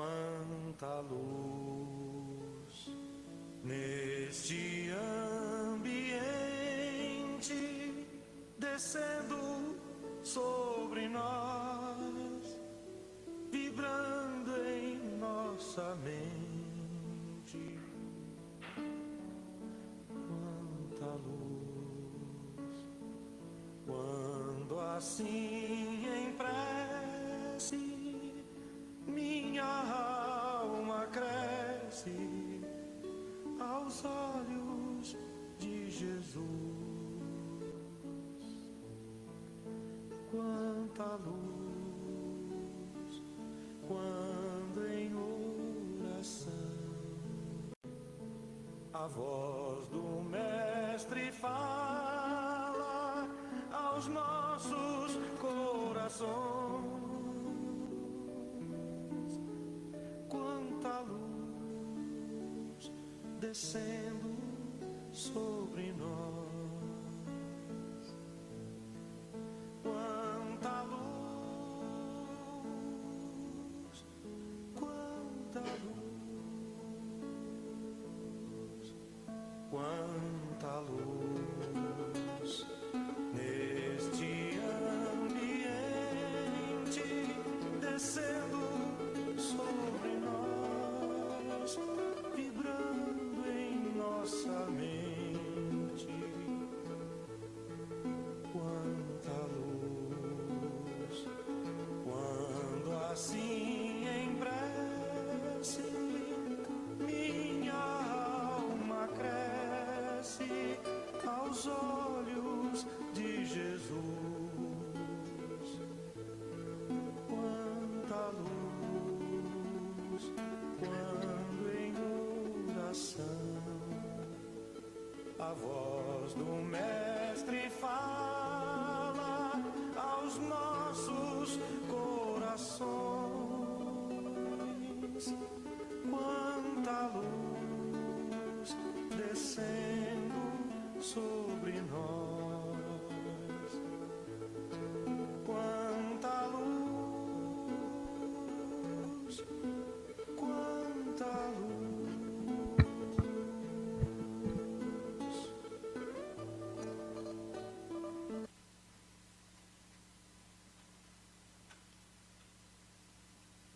quanta luz neste ambiente descendo sobre nós, vibrando em nossa mente. Quanta luz, quando assim em prece minha alma cresce aos olhos de Jesus. Quanta luz, quando em oração a voz do Mestre fala aos nossos corações. Quanta luz descendo sobre nós. Quanta luz, quanta luz, quanta luz neste ambiente descendo sobre nós, vibrando em nossa mente. Quanta luz, quando assim em prece minha alma cresce aos olhos de Jesus. Quanta luz, quando em oração a voz do Mestre fala aos nossos corações. Quanta luz descendo sobre nós. Quanta luz, quanta luz.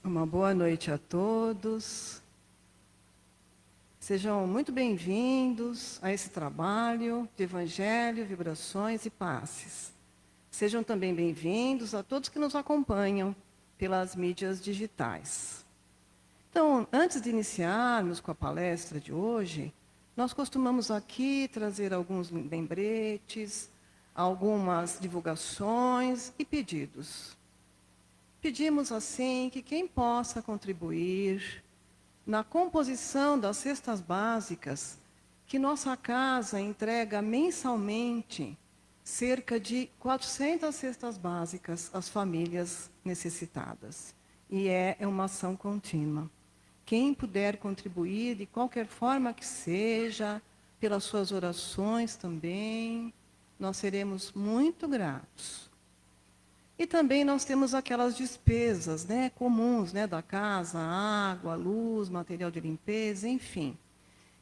Uma boa noite a todos. Sejam muito bem-vindos a esse trabalho de Evangelho, Vibrações e Passes. Sejam também bem-vindos a todos que nos acompanham pelas mídias digitais. Então, antes de iniciarmos com a palestra de hoje, nós costumamos aqui trazer alguns lembretes, algumas divulgações e pedidos. Pedimos, assim, que quem possa contribuir na composição das cestas básicas, que nossa casa entrega mensalmente cerca de 400 cestas básicas às famílias necessitadas. E é uma ação contínua. Quem puder contribuir, de qualquer forma que seja, pelas suas orações também, nós seremos muito gratos. E também nós temos aquelas despesas, comuns, da casa, água, luz, material de limpeza, enfim.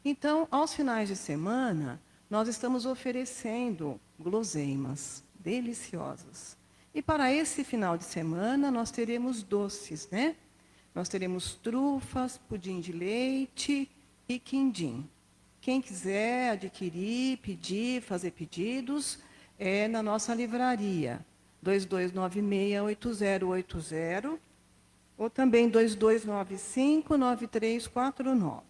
Então, aos finais de semana, nós estamos oferecendo guloseimas deliciosas. E para esse final de semana, nós teremos doces, Nós teremos trufas, pudim de leite e quindim. Quem quiser adquirir, pedir, fazer pedidos, é na nossa livraria. 2296-8080, ou também 2295-9349.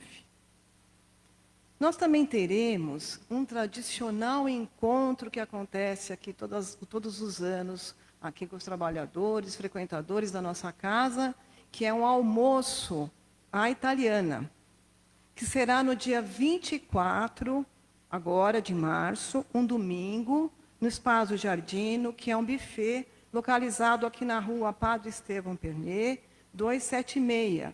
Nós também teremos um tradicional encontro que acontece aqui todos os anos, aqui com os trabalhadores, frequentadores da nossa casa, que é um almoço à italiana, que será no dia 24, agora de março, um domingo, no Espaço Jardino, que é um buffet localizado aqui na rua Padre Estevão Pernet, 276.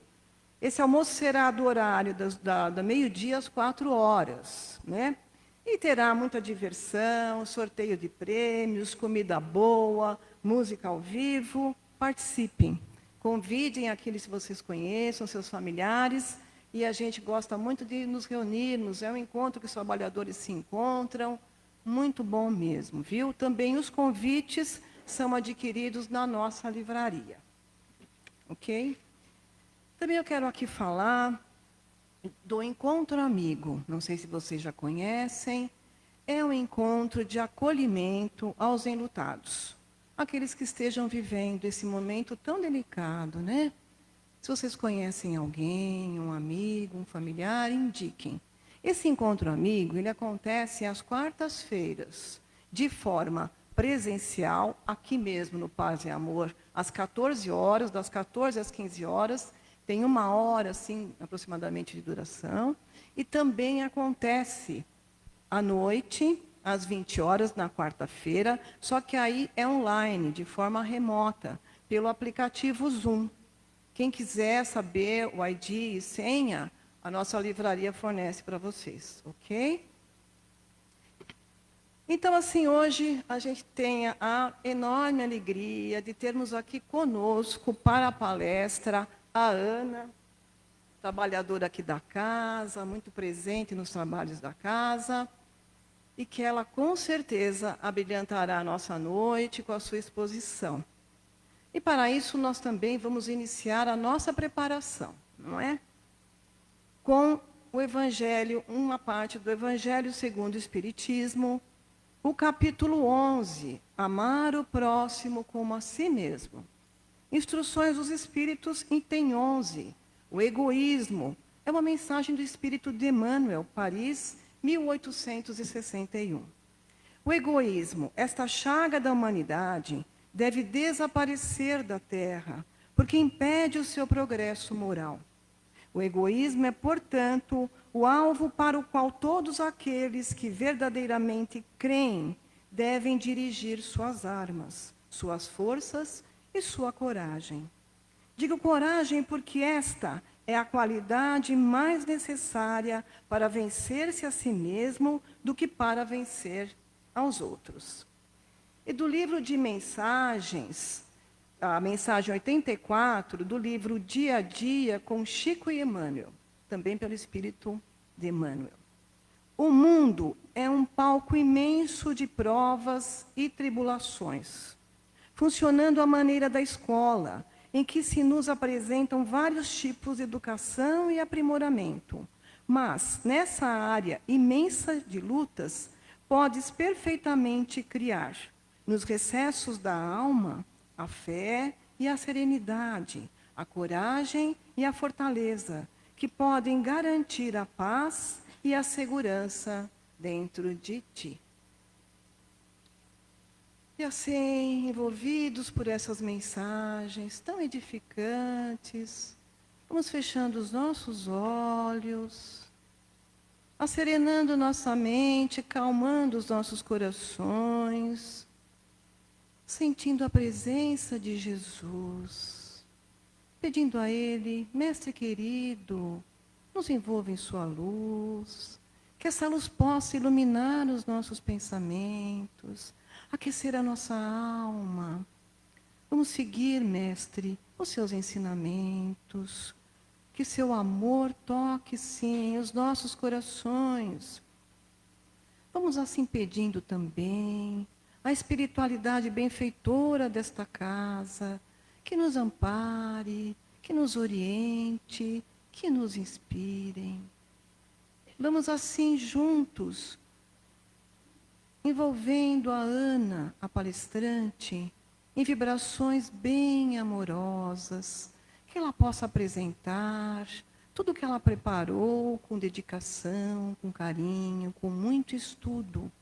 Esse almoço será do horário da meio-dia às 4h, E terá muita diversão, sorteio de prêmios, comida boa, música ao vivo. Participem. Convidem aqueles que vocês conheçam, seus familiares, e a gente gosta muito de nos reunirmos. É um encontro que os trabalhadores se encontram, muito bom mesmo, viu? Também os convites são adquiridos na nossa livraria, ok? Também eu quero aqui falar do Encontro Amigo. Não sei se vocês já conhecem. É um encontro de acolhimento aos enlutados. Aqueles que estejam vivendo esse momento tão delicado, né? Se vocês conhecem alguém, um amigo, um familiar, indiquem. Esse Encontro Amigo, ele acontece às quartas-feiras, de forma presencial, aqui mesmo no Paz e Amor, às 14 horas, das 14 às 15 horas, tem 1 hora, assim, aproximadamente, de duração. E também acontece à noite, às 20 horas, na quarta-feira, só que aí é online, de forma remota, pelo aplicativo Zoom. Quem quiser saber o ID e senha, a nossa livraria fornece para vocês, ok? Então, assim, hoje a gente tem a enorme alegria de termos aqui conosco para a palestra a Ana, trabalhadora aqui da casa, muito presente nos trabalhos da casa, e que ela, com certeza, abrilhantará a nossa noite com a sua exposição. E, para isso, nós também vamos iniciar a nossa preparação, não é? Com o Evangelho, uma parte do Evangelho segundo o Espiritismo, o capítulo 11, Amar o próximo como a si mesmo. Instruções dos Espíritos, item 11, o egoísmo. É uma mensagem do Espírito de Emmanuel, Paris, 1861. O egoísmo, esta chaga da humanidade, deve desaparecer da Terra, porque impede o seu progresso moral. O egoísmo é, portanto, o alvo para o qual todos aqueles que verdadeiramente creem devem dirigir suas armas, suas forças e sua coragem. Digo coragem porque esta é a qualidade mais necessária para vencer-se a si mesmo do que para vencer aos outros. E do livro de mensagens, a mensagem 84, do livro Dia a Dia com Chico e Emmanuel, também pelo Espírito de Emmanuel. O mundo é um palco imenso de provas e tribulações, funcionando à maneira da escola, em que se nos apresentam vários tipos de educação e aprimoramento. Mas, nessa área imensa de lutas, podes perfeitamente criar, nos recessos da alma, a fé e a serenidade, a coragem e a fortaleza, que podem garantir a paz e a segurança dentro de ti. E assim, envolvidos por essas mensagens tão edificantes, vamos fechando os nossos olhos, acerenando nossa mente, calmando os nossos corações, sentindo a presença de Jesus, pedindo a Ele, Mestre querido, nos envolva em sua luz, que essa luz possa iluminar os nossos pensamentos, aquecer a nossa alma. Vamos seguir, Mestre, os seus ensinamentos. Que seu amor toque, sim, os nossos corações. Vamos assim pedindo também a espiritualidade benfeitora desta casa, que nos ampare, que nos oriente, que nos inspirem. Vamos assim juntos, envolvendo a Ana, a palestrante, em vibrações bem amorosas, que ela possa apresentar tudo o que ela preparou com dedicação, com carinho, com muito estudo.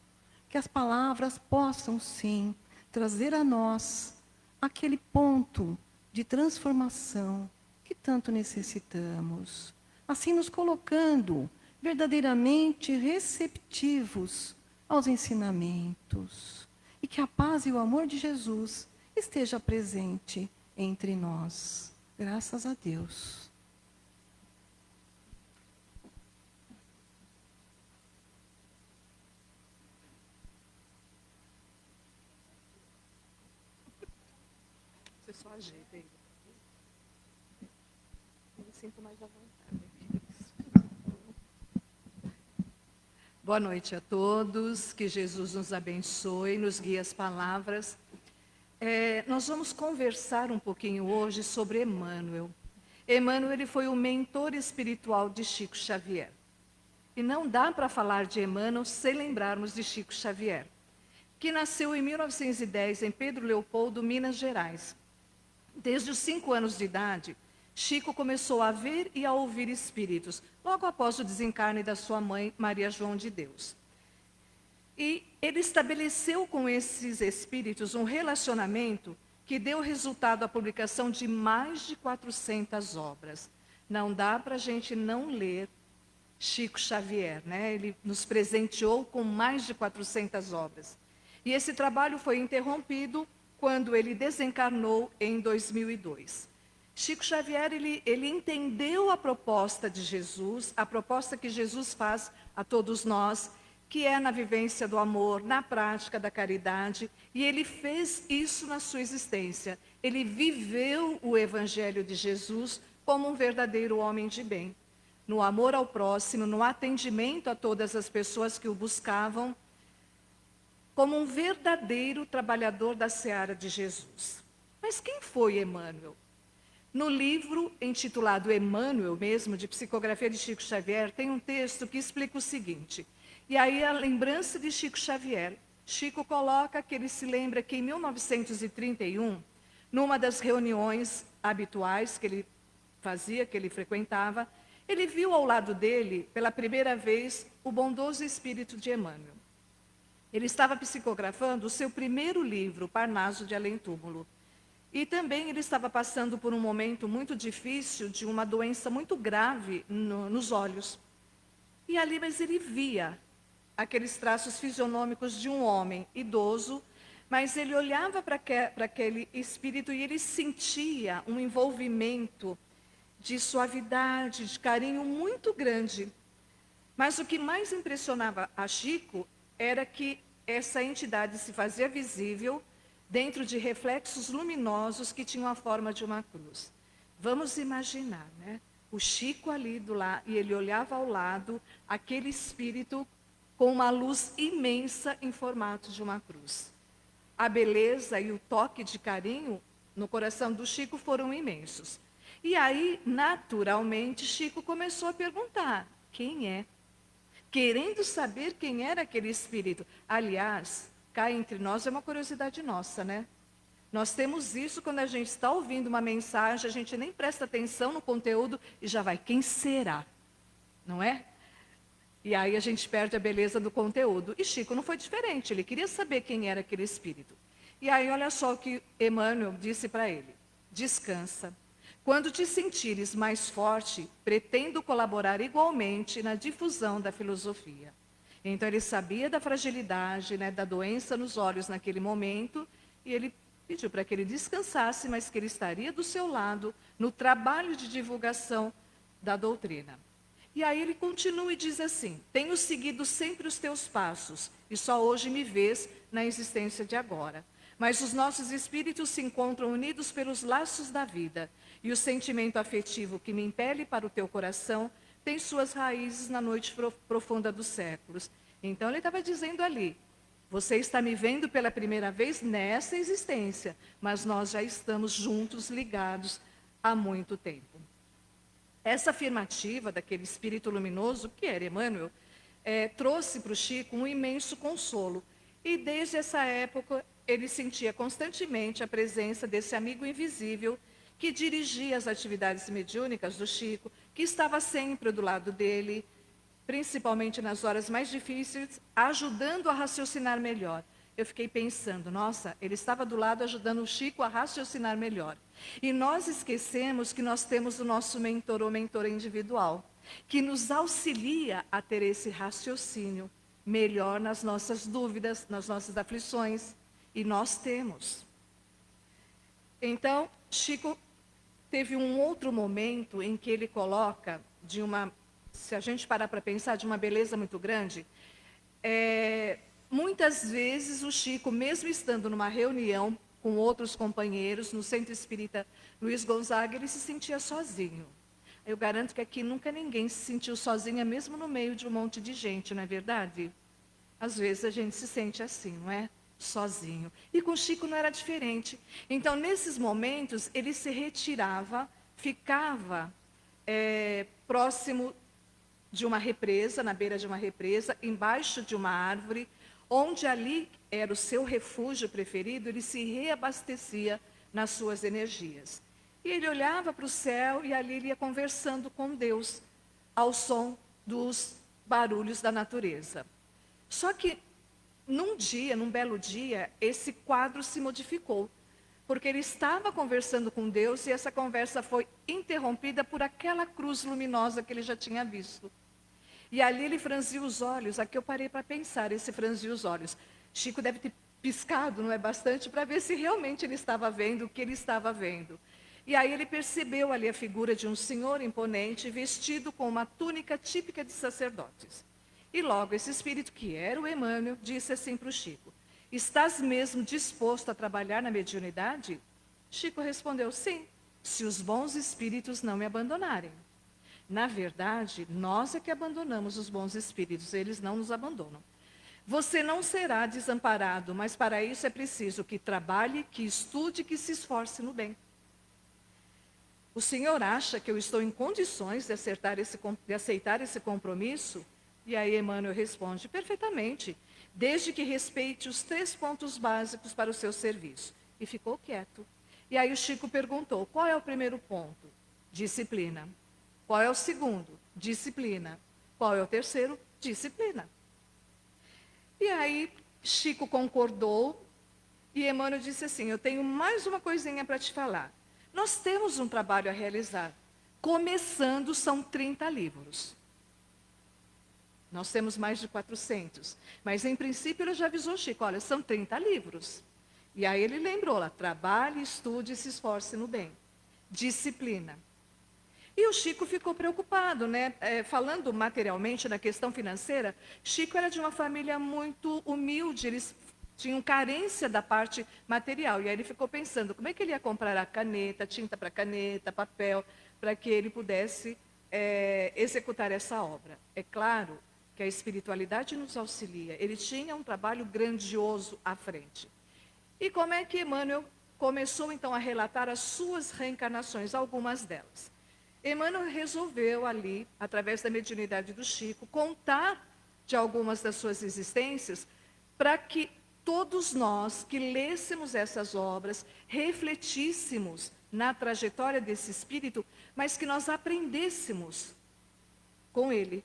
Que as palavras possam, sim, trazer a nós aquele ponto de transformação que tanto necessitamos. Assim nos colocando verdadeiramente receptivos aos ensinamentos. E que a paz e o amor de Jesus esteja presente entre nós. Graças a Deus. Você só ajeita aí. sinto mais à vontade. Boa noite a todos, que Jesus nos abençoe, nos guie as palavras. Nós vamos conversar um pouquinho hoje sobre Emmanuel. Emmanuel ele foi o mentor espiritual de Chico Xavier. E não dá para falar de Emmanuel sem lembrarmos de Chico Xavier, que nasceu em 1910 em Pedro Leopoldo, Minas Gerais. Desde os 5 anos de idade, Chico começou a ver e a ouvir espíritos, logo após o desencarne da sua mãe, Maria João de Deus. E ele estabeleceu com esses espíritos um relacionamento que deu resultado à publicação de mais de 400 obras. Não dá para a gente não ler Chico Xavier, né? Ele nos presenteou com mais de 400 obras. E esse trabalho foi interrompido quando ele desencarnou em 2002. Chico Xavier, ele entendeu a proposta de Jesus, a proposta que Jesus faz a todos nós, que é na vivência do amor, na prática da caridade, e ele fez isso na sua existência. Ele viveu o Evangelho de Jesus como um verdadeiro homem de bem, no amor ao próximo, no atendimento a todas as pessoas que o buscavam, como um verdadeiro trabalhador da seara de Jesus. Mas quem foi Emmanuel? No livro intitulado Emmanuel, mesmo, de psicografia de Chico Xavier, tem um texto que explica o seguinte. E aí a lembrança de Chico Xavier. Chico coloca que ele se lembra que em 1931, numa das reuniões habituais que ele fazia, que ele frequentava, ele viu ao lado dele, pela primeira vez, o bondoso espírito de Emmanuel. Ele estava psicografando o seu primeiro livro, Parnaso de Além-Túmulo. E também ele estava passando por um momento muito difícil, de uma doença muito grave nos olhos. E ali, mas ele via aqueles traços fisionômicos de um homem idoso, mas ele olhava para aquele espírito e ele sentia um envolvimento de suavidade, de carinho muito grande. Mas o que mais impressionava a Chico era que essa entidade se fazia visível dentro de reflexos luminosos que tinham a forma de uma cruz. Vamos imaginar, né? O Chico ali do lado, e ele olhava ao lado aquele espírito com uma luz imensa em formato de uma cruz. A beleza e o toque de carinho no coração do Chico foram imensos. E aí, naturalmente, Chico começou a perguntar, quem é? Querendo saber quem era aquele espírito. Aliás, cá entre nós é uma curiosidade nossa, né? Nós temos isso quando a gente está ouvindo uma mensagem, a gente nem presta atenção no conteúdo e já vai, quem será? Não é? E aí a gente perde a beleza do conteúdo. E Chico não foi diferente, ele queria saber quem era aquele espírito. E aí olha só o que Emmanuel disse para ele. Descansa. Quando te sentires mais forte, pretendo colaborar igualmente na difusão da filosofia. Então ele sabia da fragilidade, né, da doença nos olhos naquele momento, e ele pediu para que ele descansasse, mas que ele estaria do seu lado no trabalho de divulgação da doutrina. E aí ele continua e diz assim, tenho seguido sempre os teus passos, e só hoje me vês na existência de agora. Mas os nossos espíritos se encontram unidos pelos laços da vida, e o sentimento afetivo que me impele para o teu coração tem suas raízes na noite profunda dos séculos. Então ele estava dizendo ali, você está me vendo pela primeira vez nessa existência, mas nós já estamos juntos, ligados há muito tempo. Essa afirmativa daquele espírito luminoso, que era Emmanuel, trouxe para o Chico um imenso consolo. E desde essa época, ele sentia constantemente a presença desse amigo invisível que dirigia as atividades mediúnicas do Chico, que estava sempre do lado dele, principalmente nas horas mais difíceis, ajudando a raciocinar melhor. Eu fiquei pensando, nossa, ele estava do lado ajudando o Chico a raciocinar melhor. E nós esquecemos que nós temos o nosso mentor ou mentora individual, que nos auxilia a ter esse raciocínio melhor nas nossas dúvidas, nas nossas aflições. E nós temos. Então, Chico teve um outro momento em que ele coloca, se a gente parar para pensar, de uma beleza muito grande, muitas vezes o Chico, mesmo estando numa reunião com outros companheiros, no Centro Espírita Luiz Gonzaga, ele se sentia sozinho. Eu garanto que aqui nunca ninguém se sentiu sozinha, mesmo no meio de um monte de gente, não é verdade? Às vezes a gente se sente assim, não é? Sozinho. E com Chico não era diferente. Então, nesses momentos, ele se retirava, ficava próximo de uma represa, na beira de uma represa, embaixo de uma árvore, onde ali era o seu refúgio preferido, ele se reabastecia nas suas energias. E ele olhava para o céu e ali ele ia conversando com Deus, ao som dos barulhos da natureza. Só que num belo dia, esse quadro se modificou, porque ele estava conversando com Deus e essa conversa foi interrompida por aquela cruz luminosa que ele já tinha visto. E ali ele franziu os olhos, aqui eu parei para pensar, esse franziu os olhos. Chico deve ter piscado, não é bastante, para ver se realmente ele estava vendo o que ele estava vendo. E aí ele percebeu ali a figura de um senhor imponente, vestido com uma túnica típica de sacerdotes. E logo esse espírito, que era o Emmanuel, disse assim para o Chico: estás mesmo disposto a trabalhar na mediunidade? Chico respondeu: sim, se os bons espíritos não me abandonarem. Na verdade, nós é que abandonamos os bons espíritos, eles não nos abandonam. Você não será desamparado, mas para isso é preciso que trabalhe, que estude, que se esforce no bem. O senhor acha que eu estou em condições de aceitar esse compromisso? E aí Emmanuel responde: perfeitamente, desde que respeite os 3 pontos básicos para o seu serviço. E ficou quieto. E aí o Chico perguntou: qual é o primeiro ponto? Disciplina. Qual é o segundo? Disciplina. Qual é o terceiro? Disciplina. E aí Chico concordou e Emmanuel disse assim: eu tenho mais uma coisinha para te falar. Nós temos um trabalho a realizar. Começando, são 30 livros. Nós temos mais de 400. Mas, em princípio, ele já avisou Chico: olha, são 30 livros. E aí ele lembrou lá: trabalhe, estude e se esforce no bem. Disciplina. E o Chico ficou preocupado, né? Falando materialmente na questão financeira, Chico era de uma família muito humilde, eles tinham carência da parte material. E aí ele ficou pensando como é que ele ia comprar a caneta, tinta para caneta, papel, para que ele pudesse executar essa obra. É claro que a espiritualidade nos auxilia. Ele tinha um trabalho grandioso à frente. E como é que Emmanuel começou então a relatar as suas reencarnações, algumas delas? Emmanuel resolveu ali, através da mediunidade do Chico, contar de algumas das suas existências, para que todos nós que lêssemos essas obras, refletíssemos na trajetória desse espírito, mas que nós aprendêssemos com ele,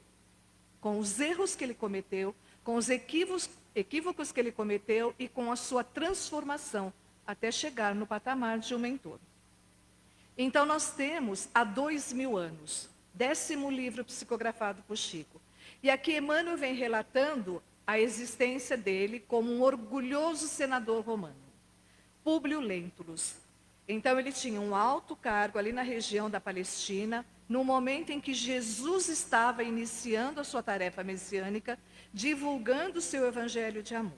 com os erros que ele cometeu, com os equívocos que ele cometeu e com a sua transformação, até chegar no patamar de um mentor. Então nós temos há 2000 anos, 10º livro psicografado por Chico. E aqui Emmanuel vem relatando a existência dele como um orgulhoso senador romano, Públio Lentulus. Então ele tinha um alto cargo ali na região da Palestina, no momento em que Jesus estava iniciando a sua tarefa messiânica, divulgando o seu evangelho de amor.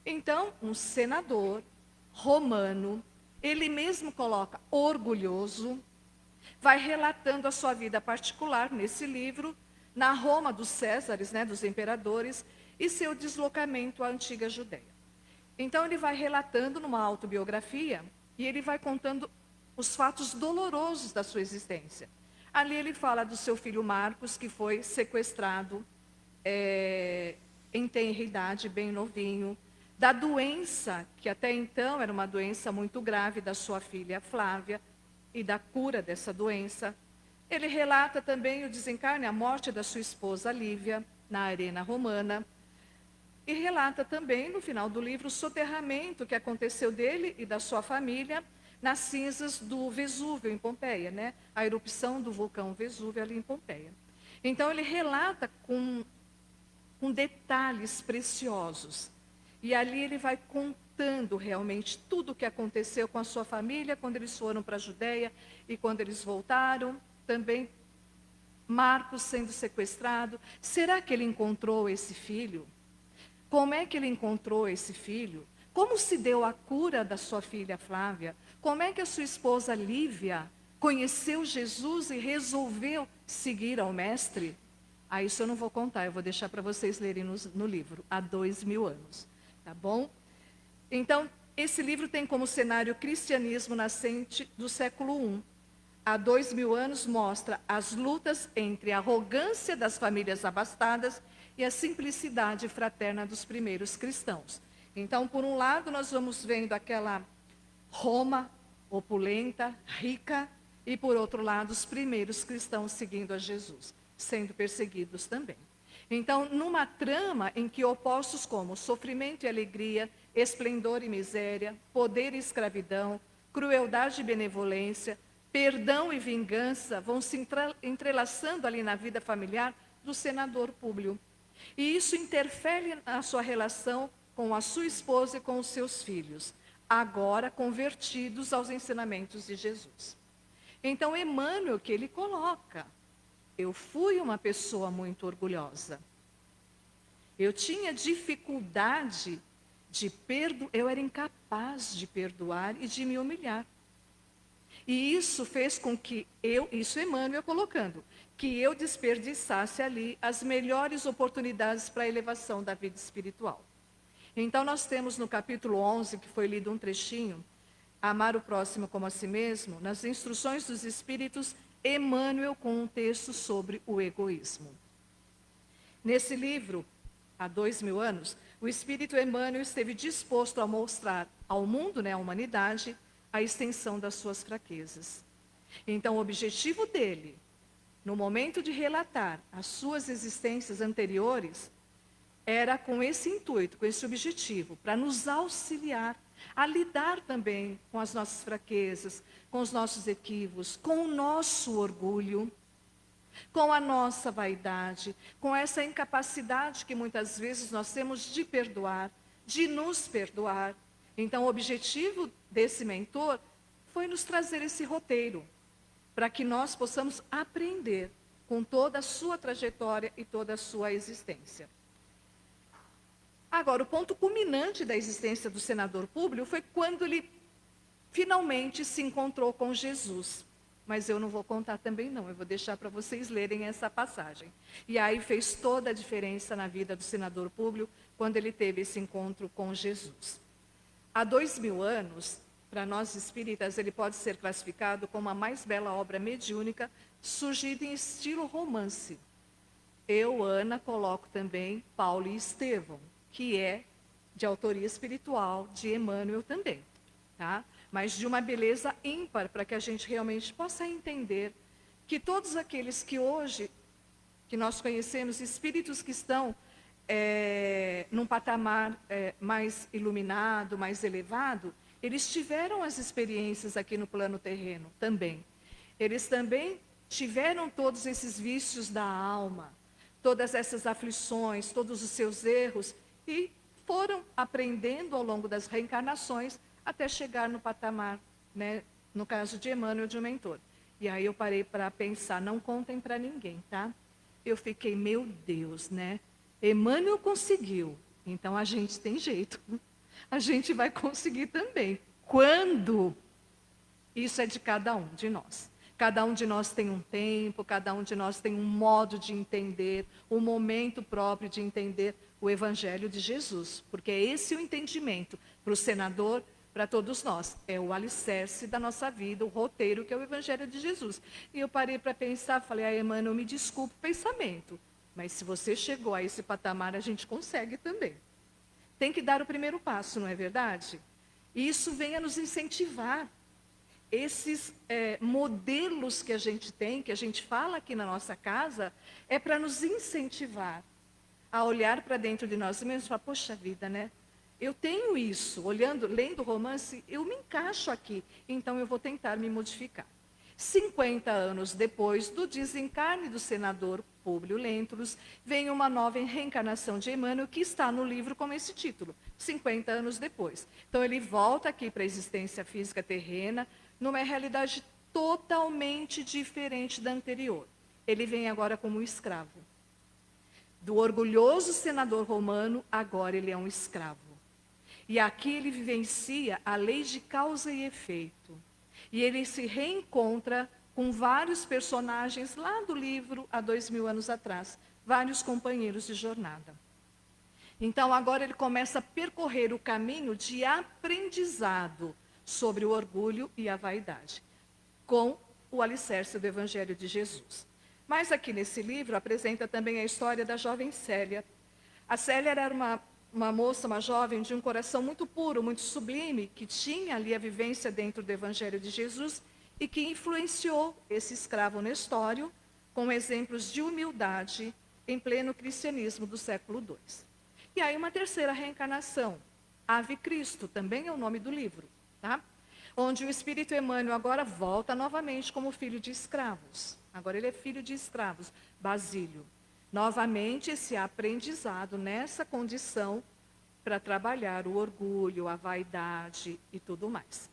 Então, um senador romano, ele mesmo coloca orgulhoso, vai relatando a sua vida particular nesse livro, na Roma dos Césares, né, dos imperadores, e seu deslocamento à antiga Judéia. Então ele vai relatando numa autobiografia e ele vai contando os fatos dolorosos da sua existência. Ali ele fala do seu filho Marcos, que foi sequestrado em tenra idade, bem novinho, da doença, que até então era uma doença muito grave, da sua filha Flávia, e da cura dessa doença. Ele relata também o desencarne, a morte da sua esposa Lívia, na arena romana. E relata também, no final do livro, o soterramento que aconteceu dele e da sua família nas cinzas do Vesúvio, em Pompeia, né? A erupção do vulcão Vesúvio ali em Pompeia. Então, ele relata com detalhes preciosos. E ali ele vai contando realmente tudo o que aconteceu com a sua família, quando eles foram para a Judéia e quando eles voltaram. Também Marcos sendo sequestrado. Será que ele encontrou esse filho? Como é que ele encontrou esse filho? Como se deu a cura da sua filha Flávia? Como é que a sua esposa Lívia conheceu Jesus e resolveu seguir ao Mestre? Isso eu não vou contar, eu vou deixar para vocês lerem no livro, há 2000 anos, tá bom? Então, esse livro tem como cenário o cristianismo nascente do século I. Há 2000 anos mostra as lutas entre a arrogância das famílias abastadas e a simplicidade fraterna dos primeiros cristãos. Então, por um lado, nós vamos vendo aquela Roma opulenta, rica, e por outro lado, os primeiros cristãos seguindo a Jesus, sendo perseguidos também. Então, numa trama em que opostos como sofrimento e alegria, esplendor e miséria, poder e escravidão, crueldade e benevolência, perdão e vingança vão se entrelaçando ali na vida familiar do senador Públio. E isso interfere na sua relação com a sua esposa e com os seus filhos, agora convertidos aos ensinamentos de Jesus. Então, Emmanuel, que ele coloca, eu fui uma pessoa muito orgulhosa. Eu tinha dificuldade de perdoar, eu era incapaz de perdoar e de me humilhar. E isso fez com que isso Emmanuel colocando, que eu desperdiçasse ali as melhores oportunidades para a elevação da vida espiritual. Então nós temos no capítulo 11, que foi lido um trechinho, amar o próximo como a si mesmo, nas instruções dos Espíritos, Emmanuel com um texto sobre o egoísmo. Nesse livro, há 2000 anos, o Espírito Emmanuel esteve disposto a mostrar ao mundo, à humanidade, a extensão das suas fraquezas. Então, o objetivo dele, no momento de relatar as suas existências anteriores, era com esse intuito, com esse objetivo, para nos auxiliar a lidar também com as nossas fraquezas, com os nossos equívocos, com o nosso orgulho, com a nossa vaidade, com essa incapacidade que muitas vezes nós temos de perdoar, de nos perdoar. Então, o objetivo desse mentor foi nos trazer esse roteiro, para que nós possamos aprender com toda a sua trajetória e toda a sua existência. Agora, o ponto culminante da existência do senador Públio foi quando ele finalmente se encontrou com Jesus. Mas eu não vou contar também não, eu vou deixar para vocês lerem essa passagem. E aí fez toda a diferença na vida do senador Públio, quando ele teve esse encontro com Jesus. Há 2000 anos, para nós espíritas, ele pode ser classificado como a mais bela obra mediúnica, surgida em estilo romance. Eu, Ana, coloco também Paulo e Estevão, que é de autoria espiritual de Emmanuel também, tá? Mas de uma beleza ímpar, para que a gente realmente possa entender que todos aqueles que hoje, que nós conhecemos, espíritos que estão num patamar mais iluminado, mais elevado, eles tiveram as experiências aqui no plano terreno também. Eles também tiveram todos esses vícios da alma, todas essas aflições, todos os seus erros, e foram aprendendo ao longo das reencarnações até chegar no patamar, no caso de Emmanuel, de um mentor. E aí eu parei para pensar, não contem para ninguém, tá? Eu fiquei, meu Deus, Emmanuel conseguiu, então a gente tem jeito. A gente vai conseguir também. Quando? Isso é de cada um de nós. Cada um de nós tem um tempo, cada um de nós tem um modo de entender, um momento próprio de entender o Evangelho de Jesus. Porque é esse o entendimento para o senador, para todos nós. É o alicerce da nossa vida, o roteiro que é o Evangelho de Jesus. E eu parei para pensar, falei, Emmanuel, me desculpe o pensamento, mas se você chegou a esse patamar, a gente consegue também. Tem que dar o primeiro passo, não é verdade? E isso vem a nos incentivar. Esses modelos que a gente tem, que a gente fala aqui na nossa casa, é para nos incentivar a olhar para dentro de nós mesmos e falar, poxa vida, eu tenho isso, lendo romance, eu me encaixo aqui, então eu vou tentar me modificar. 50 anos depois do desencarne do senador Públio Lentulus, vem uma nova reencarnação de Emmanuel, que está no livro com esse título, 50 anos depois. Então ele volta aqui para a existência física terrena, numa realidade totalmente diferente da anterior. Ele vem agora como escravo. Do orgulhoso senador romano, agora ele é um escravo. E aqui ele vivencia a lei de causa e efeito. E ele se reencontra com vários personagens lá do livro, há 2000 anos atrás, vários companheiros de jornada. Então, agora ele começa a percorrer o caminho de aprendizado sobre o orgulho e a vaidade, com o alicerce do Evangelho de Jesus. Mas aqui nesse livro apresenta também a história da jovem Célia. A Célia era uma moça, uma jovem de um coração muito puro, muito sublime, que tinha ali a vivência dentro do Evangelho de Jesus e que influenciou esse escravo Nestório com exemplos de humildade em pleno cristianismo do século II. E aí uma terceira reencarnação, Ave Cristo, também é o nome do livro, tá? Onde o Espírito Emmanuel agora volta novamente como filho de escravos. Agora ele é filho de escravos, Basílio. Novamente esse aprendizado nessa condição para trabalhar o orgulho, a vaidade e tudo mais.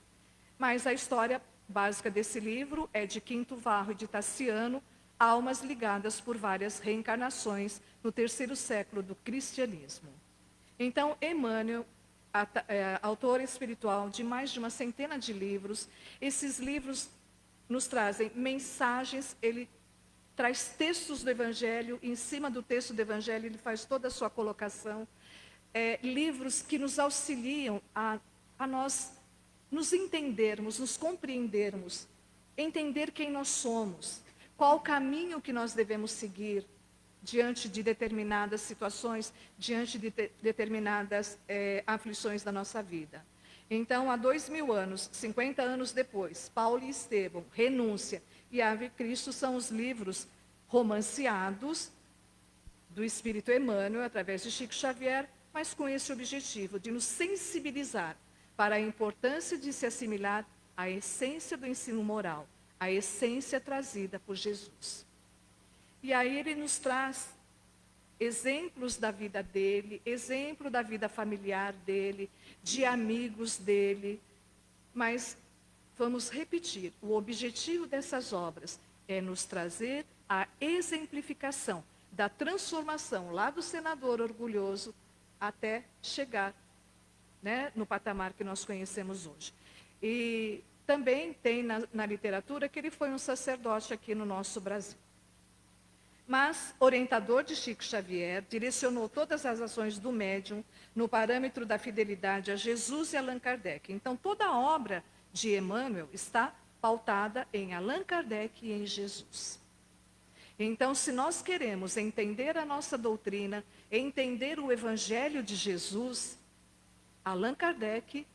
Mas a história básica desse livro é de Quinto Varro e de Tassiano, almas ligadas por várias reencarnações no terceiro século do cristianismo. Então, Emmanuel, autor espiritual de mais de uma centena de livros, esses livros nos trazem mensagens, ele traz textos do Evangelho, em cima do texto do Evangelho ele faz toda a sua colocação, livros que nos auxiliam a nós nos entendermos, nos compreendermos, entender quem nós somos, qual o caminho que nós devemos seguir diante de determinadas situações, diante de determinadas aflições da nossa vida. Então, há 2000 anos, 50 anos depois, Paulo e Estevão, Renúncia e Ave Cristo são os livros romanceados do Espírito Emmanuel, através de Chico Xavier, mas com esse objetivo de nos sensibilizar para a importância de se assimilar à essência do ensino moral, a essência trazida por Jesus. E aí ele nos traz exemplos da vida dele, exemplo da vida familiar dele, de amigos dele. Mas vamos repetir, o objetivo dessas obras é nos trazer a exemplificação da transformação lá do senador orgulhoso até chegar, né, no patamar que nós conhecemos hoje. E também tem na literatura que ele foi um sacerdote aqui no nosso Brasil. Mas, orientador de Chico Xavier, direcionou todas as ações do médium no parâmetro da fidelidade a Jesus e Allan Kardec. Então, toda a obra de Emmanuel está pautada em Allan Kardec e em Jesus. Então, se nós queremos entender a nossa doutrina, entender o Evangelho de Jesus, Allan Kardec,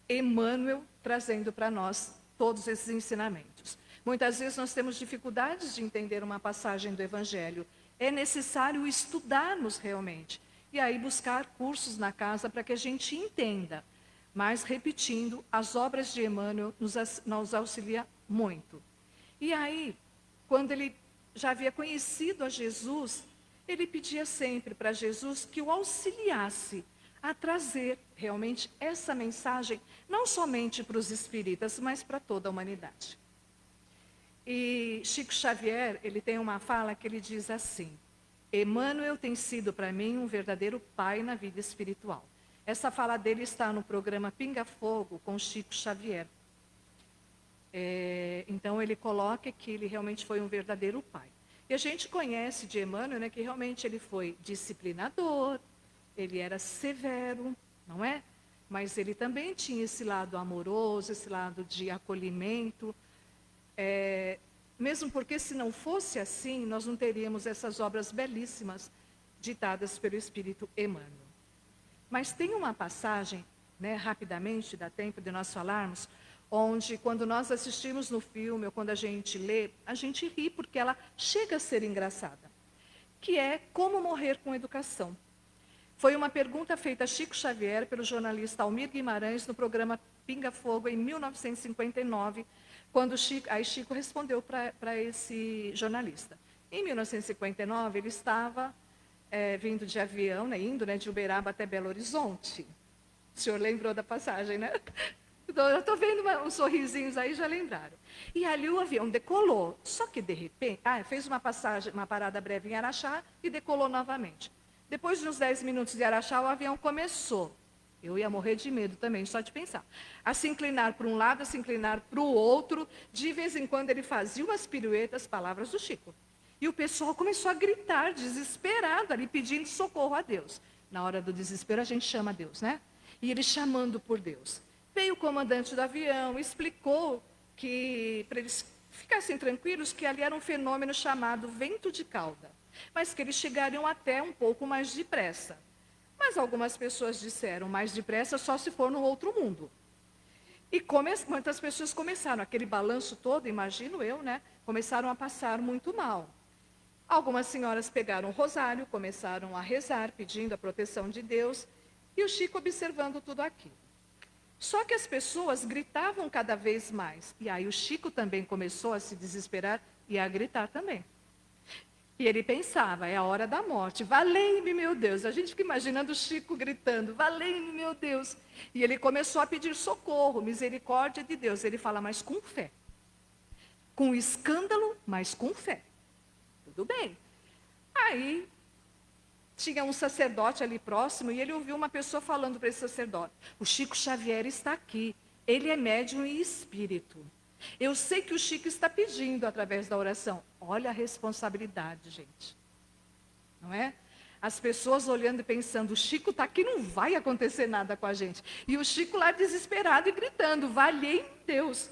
Emmanuel trazendo para nós todos esses ensinamentos. Muitas vezes nós temos dificuldades de entender uma passagem do Evangelho. É necessário estudarmos realmente. E aí buscar cursos na casa para que a gente entenda. Mas, repetindo, as obras de Emmanuel nos auxilia muito. E aí, quando ele já havia conhecido a Jesus, ele pedia sempre para Jesus que o auxiliasse a trazer realmente essa mensagem, não somente para os espíritas, mas para toda a humanidade. E Chico Xavier, ele tem uma fala que ele diz assim: Emmanuel tem sido para mim um verdadeiro pai na vida espiritual. Essa fala dele está no programa Pinga Fogo com Chico Xavier. Então ele coloca que ele realmente foi um verdadeiro pai. E a gente conhece de Emmanuel, né, que realmente ele foi disciplinador, ele era severo, não é? Mas ele também tinha esse lado amoroso, esse lado de acolhimento. Mesmo porque se não fosse assim, nós não teríamos essas obras belíssimas ditadas pelo Espírito Emmanuel. Mas tem uma passagem, né, rapidamente, dá tempo de nós falarmos, onde quando nós assistimos no filme ou quando a gente lê, a gente ri porque ela chega a ser engraçada, que é Como Morrer com Educação. Foi uma pergunta feita a Chico Xavier pelo jornalista Almir Guimarães no programa Pinga Fogo em 1959, quando Chico respondeu para esse jornalista. Em 1959, ele estava vindo de avião, né, indo, né, de Uberaba até Belo Horizonte. O senhor lembrou da passagem, né? Eu estou vendo uns sorrisinhos aí, já lembraram. E ali o avião decolou, só que de repente, fez uma parada breve em Araxá e decolou novamente. Depois de uns 10 minutos de Araxá, o avião começou. Eu ia morrer de medo também, só de pensar. A se inclinar para um lado, a se inclinar para o outro. De vez em quando ele fazia umas piruetas, palavras do Chico. E o pessoal começou a gritar, desesperado, ali pedindo socorro a Deus. Na hora do desespero a gente chama a Deus, né? E ele chamando por Deus. Veio o comandante do avião, explicou que, para eles ficassem tranquilos, que ali era um fenômeno chamado vento de cauda. Mas que eles chegariam até um pouco mais depressa. Mas algumas pessoas disseram, mais depressa só se for no outro mundo. E muitas pessoas começaram, aquele balanço todo, imagino eu, né? Começaram a passar muito mal. Algumas senhoras pegaram o rosário, começaram a rezar, pedindo a proteção de Deus, e o Chico observando tudo aquilo. Só que as pessoas gritavam cada vez mais. E aí o Chico também começou a se desesperar e a gritar também. E ele pensava, é a hora da morte. Valei-me, meu Deus. A gente fica imaginando o Chico gritando, valei-me, meu Deus. E ele começou a pedir socorro, misericórdia de Deus. Ele fala, mas com fé. Com escândalo, mas com fé. Tudo bem. Aí tinha um sacerdote ali próximo e ele ouviu uma pessoa falando para esse sacerdote, o Chico Xavier está aqui. Ele é médium e espírito. Eu sei que o Chico está pedindo através da oração. Olha a responsabilidade, gente. Não é? As pessoas olhando e pensando, o Chico está aqui, não vai acontecer nada com a gente. E o Chico lá desesperado e gritando, valei Deus.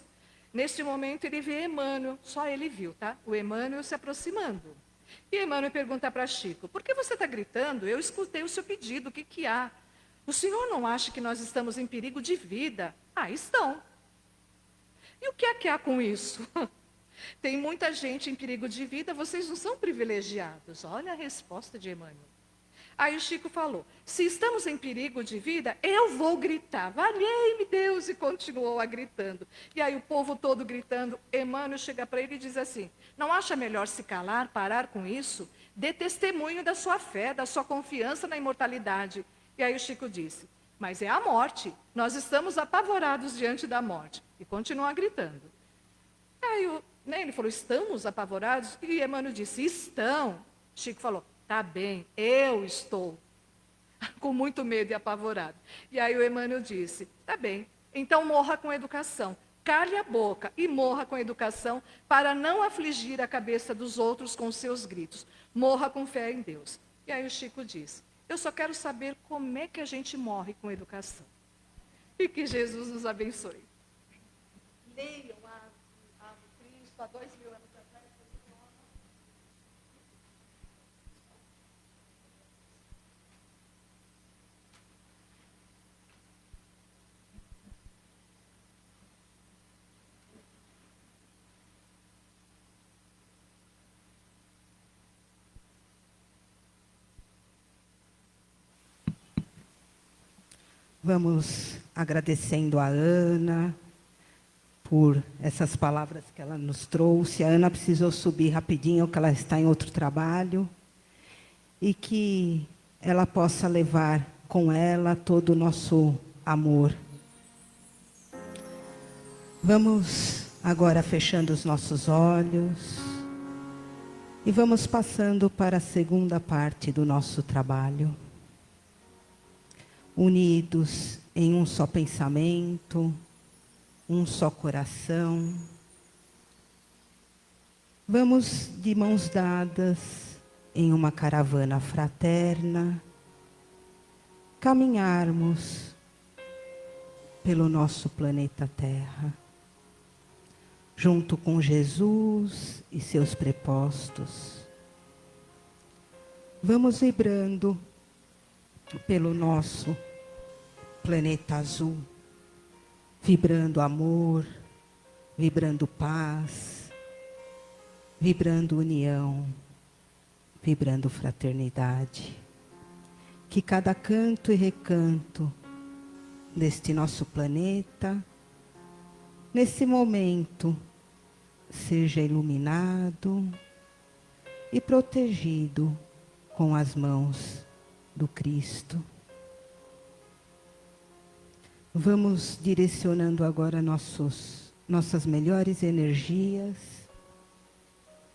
Neste momento ele vê Emmanuel, só ele viu, tá? O Emmanuel se aproximando. E Emmanuel pergunta para Chico, por que você está gritando? Eu escutei o seu pedido, o que que há? O senhor não acha que nós estamos em perigo de vida? Ah, estão. E o que é que há com isso? Tem muita gente em perigo de vida, vocês não são privilegiados. Olha a resposta de Emmanuel. Aí o Chico falou, se estamos em perigo de vida, eu vou gritar. Valei-me Deus! E continuou a gritando. E aí o povo todo gritando, Emmanuel chega para ele e diz assim, não acha melhor se calar, parar com isso? Dê testemunho da sua fé, da sua confiança na imortalidade. E aí o Chico disse, mas é a morte. Nós estamos apavorados diante da morte. E continua gritando. Aí ele falou, estamos apavorados? E Emmanuel disse, estão. Chico falou, tá bem, eu estou. Com muito medo e apavorado. E aí o Emmanuel disse, tá bem, então morra com educação. Cale a boca e morra com educação para não afligir a cabeça dos outros com seus gritos. Morra com fé em Deus. E aí o Chico disse, eu só quero saber como é que a gente morre com educação. E que Jesus nos abençoe. Leiam a Cristo há 2000 anos atrás. Vamos agradecendo a Ana por essas palavras que ela nos trouxe. A Ana precisou subir rapidinho, porque ela está em outro trabalho. E que ela possa levar com ela todo o nosso amor. Vamos agora fechando os nossos olhos. E vamos passando para a segunda parte do nosso trabalho. Unidos em um só pensamento, um só coração. Vamos de mãos dadas em uma caravana fraterna, caminharmos pelo nosso planeta Terra, junto com Jesus e seus prepostos. Vamos vibrando pelo nosso planeta azul, vibrando amor, vibrando paz, vibrando união, vibrando fraternidade. Que cada canto e recanto deste nosso planeta, nesse momento, seja iluminado e protegido com as mãos do Cristo. Vamos direcionando agora nossas melhores energias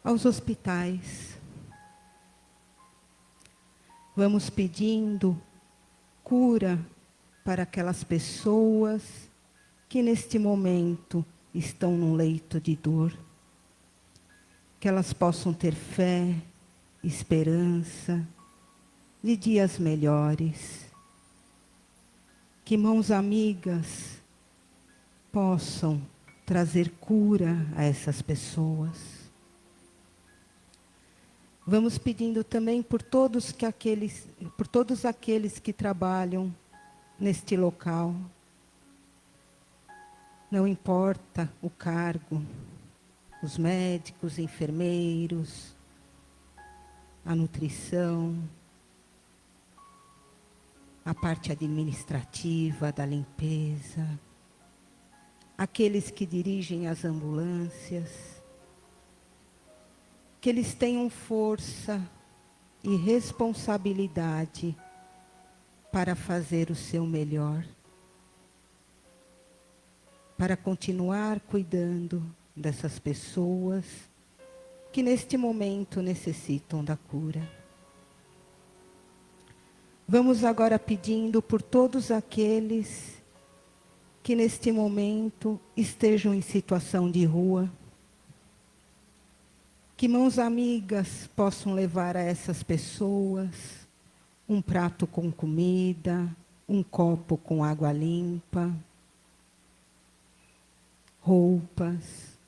aos hospitais. Vamos pedindo cura para aquelas pessoas que neste momento estão num leito de dor. Que elas possam ter fé, esperança de dias melhores. Que mãos amigas possam trazer cura a essas pessoas. Vamos pedindo também por todos aqueles que trabalham neste local. Não importa o cargo, os médicos, enfermeiros, a nutrição, a parte administrativa da limpeza, aqueles que dirigem as ambulâncias, que eles tenham força e responsabilidade para fazer o seu melhor, para continuar cuidando dessas pessoas que neste momento necessitam da cura. Vamos agora pedindo por todos aqueles que neste momento estejam em situação de rua, que mãos amigas possam levar a essas pessoas um prato com comida, um copo com água limpa, roupas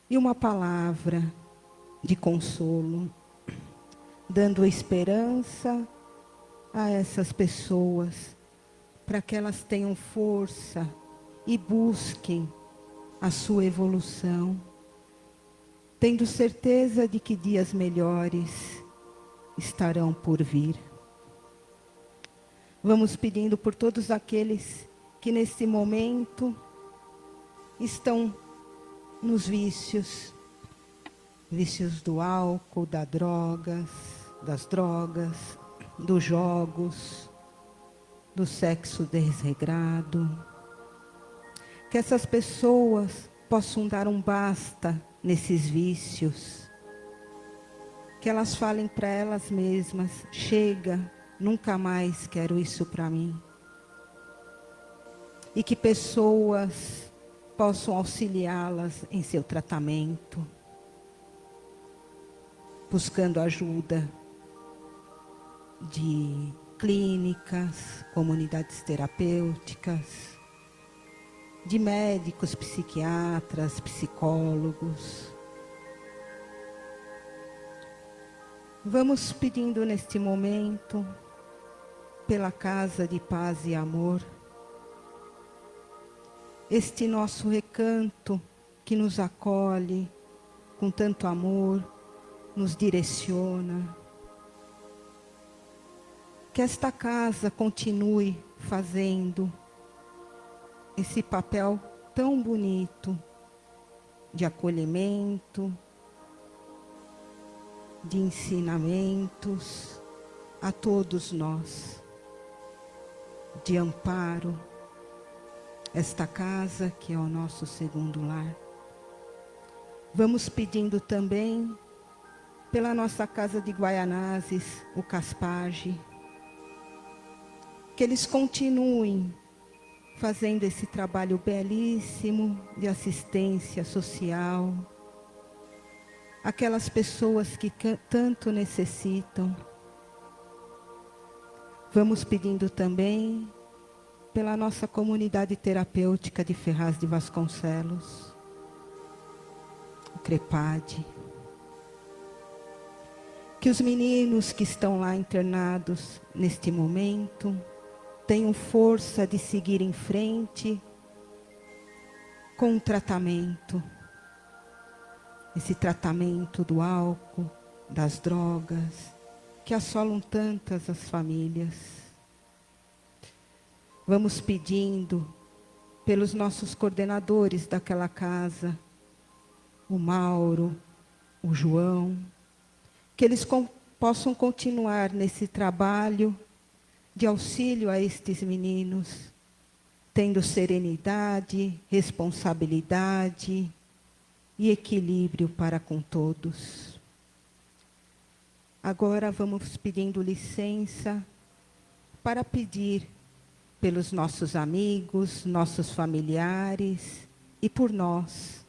e uma palavra de consolo, dando esperança a essas pessoas para que elas tenham força e busquem a sua evolução, tendo certeza de que dias melhores estarão por vir. Vamos pedindo por todos aqueles que nesse momento estão nos vícios do álcool, das drogas, dos jogos, do sexo desregrado. Que essas pessoas possam dar um basta nesses vícios. Que elas falem para elas mesmas: chega, nunca mais quero isso para mim. E que pessoas possam auxiliá-las em seu tratamento, buscando ajuda de clínicas, comunidades terapêuticas, de médicos, psiquiatras, psicólogos. Vamos pedindo neste momento pela Casa de Paz e Amor, este nosso recanto que nos acolhe com tanto amor, nos direciona. Que esta casa continue fazendo esse papel tão bonito de acolhimento, de ensinamentos a todos nós, de amparo. Esta casa que é o nosso segundo lar. Vamos pedindo também pela nossa casa de Guaianazes, o Caspage, que eles continuem fazendo esse trabalho belíssimo de assistência social, aquelas pessoas que tanto necessitam. Vamos pedindo também pela nossa comunidade terapêutica de Ferraz de Vasconcelos, o CREPAD. Que os meninos que estão lá internados neste momento tenham força de seguir em frente com o tratamento. Esse tratamento do álcool, das drogas, que assolam tantas as famílias. Vamos pedindo pelos nossos coordenadores daquela casa, o Mauro, o João, que eles possam continuar nesse trabalho de auxílio a estes meninos, tendo serenidade, responsabilidade e equilíbrio para com todos. Agora vamos pedindo licença para pedir pelos nossos amigos, nossos familiares e por nós.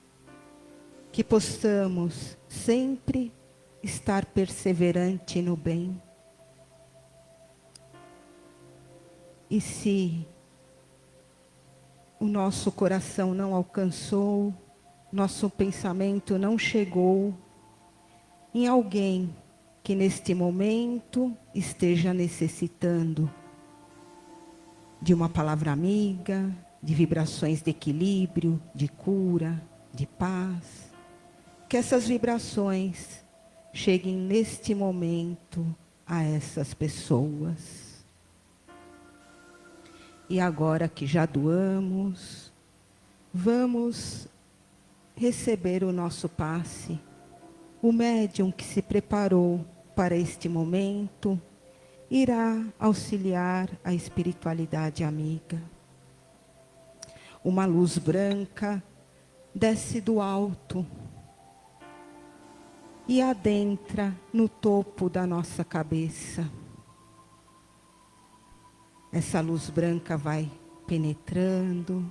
Que possamos sempre estar perseverante no bem. E se o nosso coração não alcançou, nosso pensamento não chegou em alguém que neste momento esteja necessitando de uma palavra amiga, de vibrações de equilíbrio, de cura, de paz, que essas vibrações cheguem neste momento a essas pessoas. E agora que já doamos, vamos receber o nosso passe. O médium que se preparou para este momento irá auxiliar a espiritualidade amiga. Uma luz branca desce do alto e adentra no topo da nossa cabeça. Essa luz branca vai penetrando,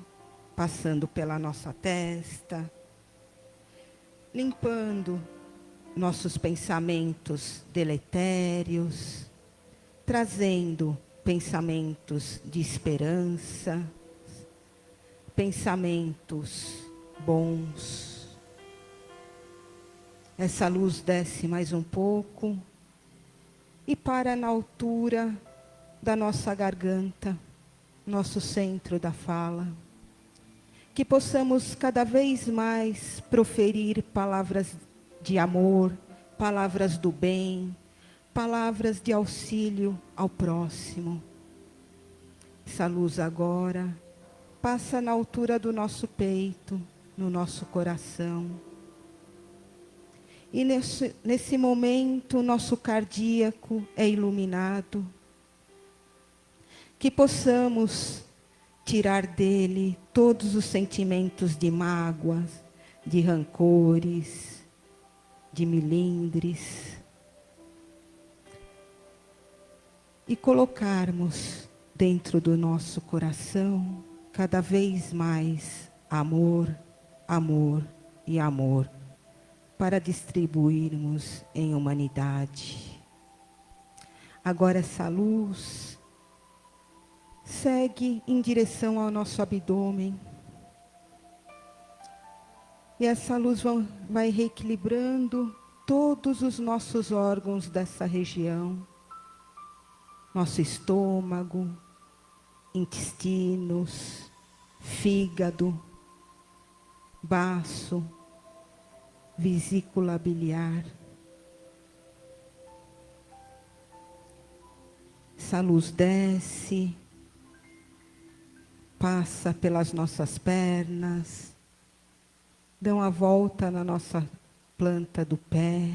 passando pela nossa testa, limpando nossos pensamentos deletérios, trazendo pensamentos de esperança, pensamentos bons. Essa luz desce mais um pouco e para na altura da nossa garganta, nosso centro da fala. Que possamos cada vez mais proferir palavras de amor, palavras do bem, palavras de auxílio ao próximo. Essa luz agora passa na altura do nosso peito, no nosso coração. E nesse momento, nosso cardíaco é iluminado. Que possamos tirar dele todos os sentimentos de mágoas, de rancores, de melindres. E colocarmos dentro do nosso coração cada vez mais amor, amor e amor, para distribuirmos em humanidade. Agora essa luz segue em direção ao nosso abdômen. E essa luz vai reequilibrando todos os nossos órgãos dessa região. Nosso estômago, intestinos, fígado, baço, vesícula biliar. Essa luz desce, passa pelas nossas pernas, dá uma volta na nossa planta do pé,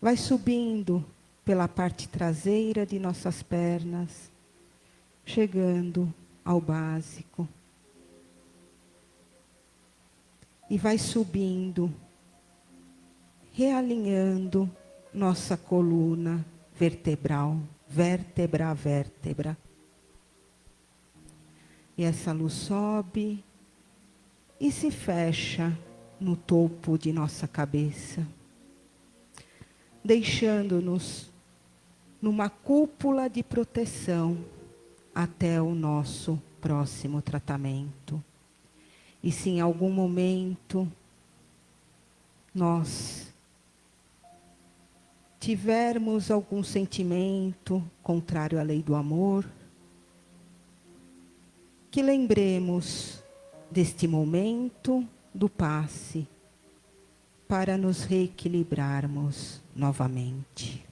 vai subindo pela parte traseira de nossas pernas, chegando ao básico. E vai subindo, realinhando nossa coluna vertebral, vértebra a vértebra. E essa luz sobe e se fecha no topo de nossa cabeça, deixando-nos numa cúpula de proteção até o nosso próximo tratamento. E se em algum momento nós tivermos algum sentimento contrário à lei do amor, que lembremos deste momento do passe para nos reequilibrarmos novamente.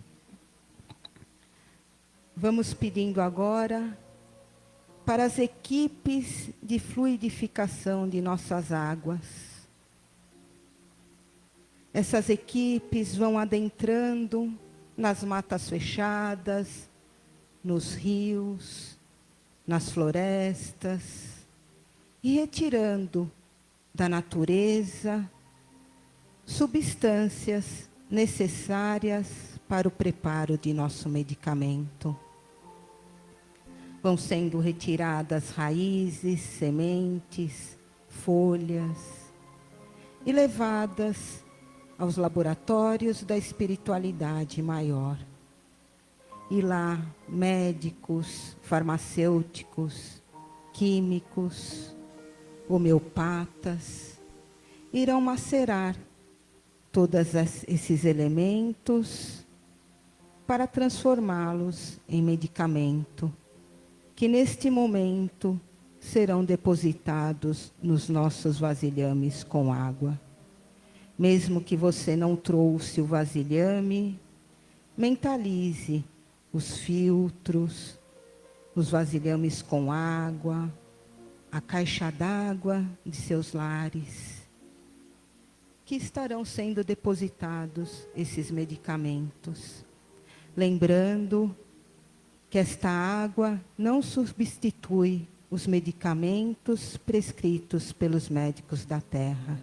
Vamos pedindo agora para as equipes de fluidificação de nossas águas. Essas equipes vão adentrando nas matas fechadas, nos rios, nas florestas, e retirando da natureza substâncias necessárias para o preparo de nosso medicamento. vão sendo retiradas raízes, sementes, folhas e levadas aos laboratórios da espiritualidade maior. E lá, médicos, farmacêuticos, químicos, homeopatas, irão macerar todos esses elementos para transformá-los em medicamento, que neste momento serão depositados nos nossos vasilhames com água. Mesmo que você não trouxe o vasilhame, mentalize os filtros, os vasilhames com água, a caixa d'água de seus lares, que estarão sendo depositados esses medicamentos. Lembrando que esta água não substitui os medicamentos prescritos pelos médicos da terra.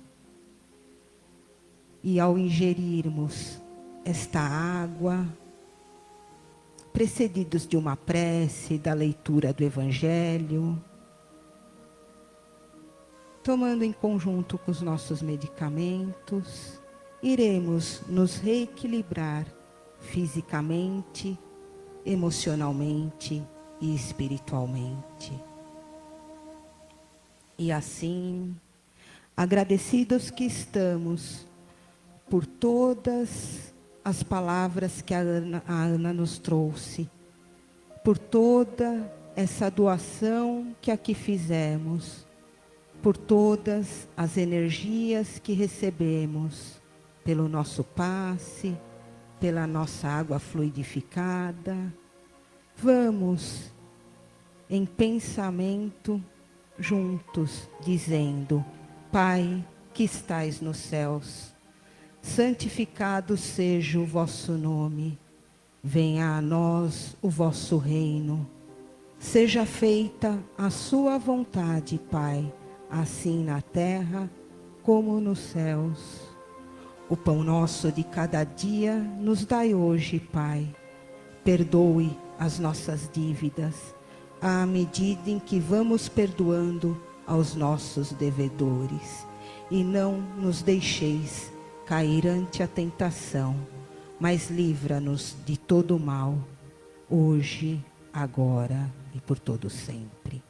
E ao ingerirmos esta água, precedidos de uma prece, da leitura do Evangelho, tomando em conjunto com os nossos medicamentos, iremos nos reequilibrar fisicamente, emocionalmente e espiritualmente. E assim, agradecidos que estamos por todas as palavras que a Ana nos trouxe, por toda essa doação que aqui fizemos, por todas as energias que recebemos, pelo nosso passe, pela nossa água fluidificada. Vamos, em pensamento, juntos, dizendo: Pai, que estais nos céus, santificado seja o vosso nome. Venha a nós o vosso reino. Seja feita a sua vontade, Pai, assim na terra como nos céus. O pão nosso de cada dia nos dai hoje, Pai. Perdoe as nossas dívidas, à medida em que vamos perdoando aos nossos devedores. E não nos deixeis cair ante a tentação, mas livra-nos de todo o mal, hoje, agora e por todo sempre.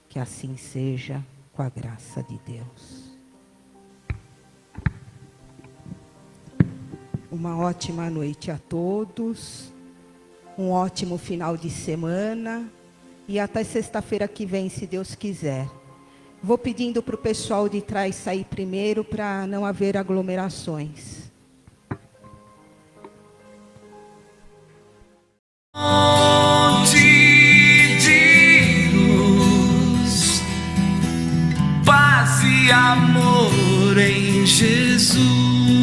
Que assim seja, com a graça de Deus. Uma ótima noite a todos, um ótimo final de semana e até sexta-feira que vem, se Deus quiser. Vou pedindo para o pessoal de trás sair primeiro para não haver aglomerações. Fonte de luz, paz e amor em Jesus.